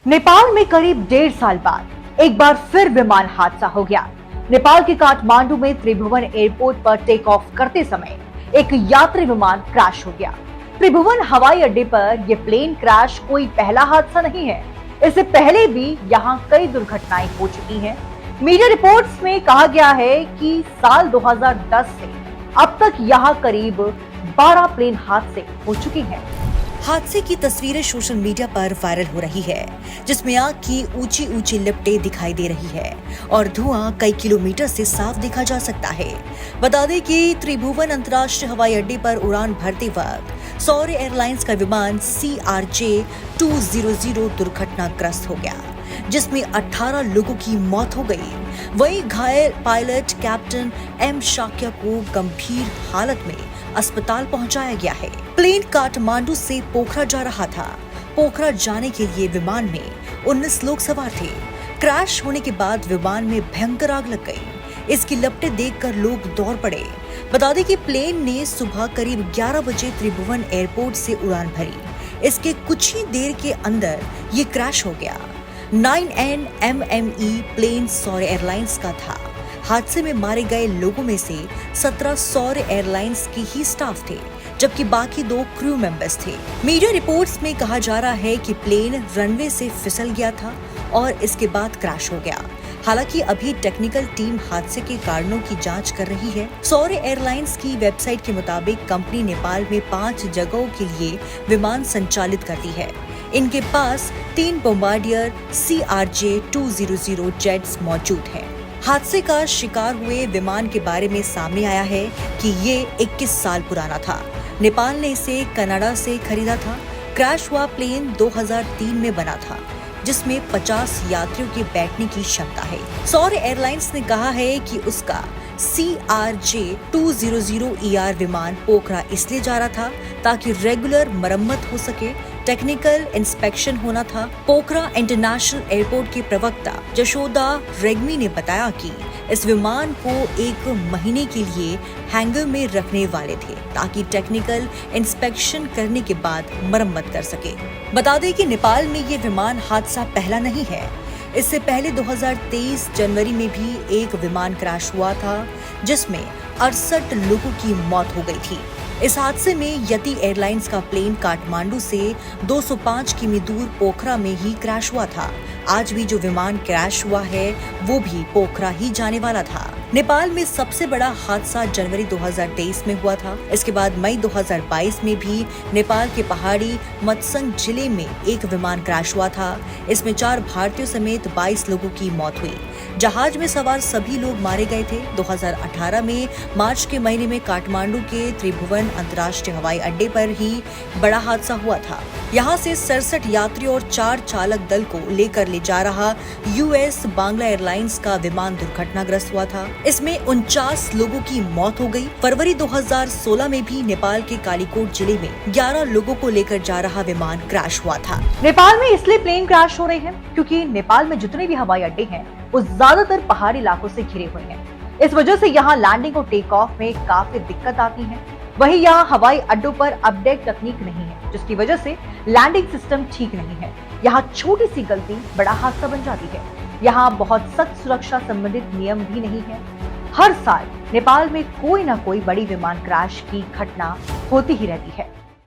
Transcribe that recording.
नेपाल में करीब 1.5 साल बाद एक बार फिर विमान हादसा हो गया। नेपाल के काठमांडू में त्रिभुवन एयरपोर्ट पर टेक ऑफ करते समय एक यात्री विमान क्रैश हो गया। त्रिभुवन हवाई अड्डे पर यह प्लेन क्रैश कोई पहला हादसा नहीं है। इससे पहले भी यहाँ कई दुर्घटनाएं हो चुकी हैं। मीडिया रिपोर्ट्स में कहा गया है कि साल 2010 से अब तक यहाँ करीब 12 प्लेन हादसे हो चुके हैं। हादसे की तस्वीरें सोशल मीडिया पर वायरल हो रही है, जिसमें आग की ऊंची ऊंची लिपटें दिखाई दे रही है और धुआं कई किलोमीटर से साफ देखा जा सकता है। बता दें कि त्रिभुवन अंतर्राष्ट्रीय हवाई अड्डे पर उड़ान भरते वक्त सौर्य एयरलाइंस का विमान CRJ 200 दुर्घटनाग्रस्त हो गया, जिसमें 18 लोगों की मौत हो गई। वहीं घायल पायलट कैप्टन M शाक्या को गंभीर हालत में अस्पताल पहुंचाया गया है। प्लेन काठमांडू से पोखरा जा रहा था। पोखरा जाने के लिए विमान में 19 लोग सवार थे। क्रैश होने के बाद विमान में भयंकर आग लग गई। इसकी लपटें देखकर लोग दौड़ पड़े। बता दें कि प्लेन ने सुबह करीब 11 बजे त्रिभुवन एयरपोर्ट से उड़ान भरी। इसके कुछ ही देर के अंदर ये क्रैश हो गया। 9N MME प्लेन सौर्य एयरलाइंस का था। हादसे में मारे गए लोगों में से 17 सौर्य एयरलाइंस के ही स्टाफ थे, जबकि बाकी 2 क्रू मेंबर्स थे। मीडिया रिपोर्ट्स में कहा जा रहा है कि प्लेन रनवे से फिसल गया था और इसके बाद क्रैश हो गया। हालांकि अभी टेक्निकल टीम हादसे के कारणों की जांच कर रही है। सौर्य एयरलाइंस की वेबसाइट के मुताबिक कंपनी नेपाल में 5 जगहों के लिए विमान संचालित करती है। इनके पास 3 बोम्बार्डियर CRJ 200 जेट्स मौजूद हैं। हादसे का शिकार हुए विमान के बारे में सामने आया है कि ये 21 साल पुराना था। नेपाल ने इसे कनाडा से खरीदा था। क्रैश हुआ प्लेन 2003 में बना था, जिसमें 50 यात्रियों के बैठने की क्षमता है। सौर्य एयरलाइंस ने कहा है कि उसका CRJ 200 विमान पोखरा इसलिए जा रहा था ताकि रेगुलर मरम्मत हो सके। टेक्निकल इंस्पेक्शन होना था। पोखरा इंटरनेशनल एयरपोर्ट के प्रवक्ता जशोदा रेग्मी ने बताया कि इस विमान को 1 महीने के लिए हैंगर में रखने वाले थे ताकि टेक्निकल इंस्पेक्शन करने के बाद मरम्मत कर सके। बता दें कि नेपाल में ये विमान हादसा पहला नहीं है। इससे पहले 2023 जनवरी में भी एक विमान क्रैश हुआ था, जिसमें 68 लोगों की मौत हो गई थी। इस हादसे में यति एयरलाइंस का प्लेन काठमांडू से 205 किमी दूर पोखरा में ही क्रैश हुआ था। आज भी जो विमान क्रैश हुआ है वो भी पोखरा ही जाने वाला था। नेपाल में सबसे बड़ा हादसा जनवरी 2023 में हुआ था। इसके बाद मई 2022 में भी नेपाल के पहाड़ी मतसंग जिले में एक विमान क्रैश हुआ था। इसमें 4 भारतीयों समेत 22 लोगों की मौत हुई। जहाज में सवार सभी लोग मारे गए थे। 2018 में मार्च के महीने में काठमांडू के त्रिभुवन अंतर्राष्ट्रीय हवाई अड्डे पर ही बड़ा हादसा हुआ था। यहाँ से 67 यात्रियों और 4 चालक दल को लेकर ले जा रहा US बांग्ला एयरलाइंस का विमान दुर्घटनाग्रस्त हुआ था। इसमें 49 लोगों की मौत हो गई। फरवरी 2016 में भी नेपाल के कालीकोट जिले में 11 लोगों को लेकर जा रहा विमान क्रैश हुआ था। नेपाल में इसलिए प्लेन क्रैश हो रहे हैं क्योंकि नेपाल में जितने भी हवाई अड्डे हैं वो ज्यादातर पहाड़ी इलाकों से घिरे हुए हैं। इस वजह से यहाँ लैंडिंग और टेक ऑफ में काफी दिक्कत आती है। वहीं यहाँ हवाई अड्डों पर अपडेट तकनीक नहीं है, जिसकी वजह से लैंडिंग सिस्टम ठीक नहीं है। यहाँ छोटी सी गलती बड़ा हादसा बन जाती है। यहाँ बहुत सख्त सुरक्षा संबंधित नियम भी नहीं है। हर साल नेपाल में कोई ना कोई बड़ी विमान क्रैश की घटना होती ही रहती है।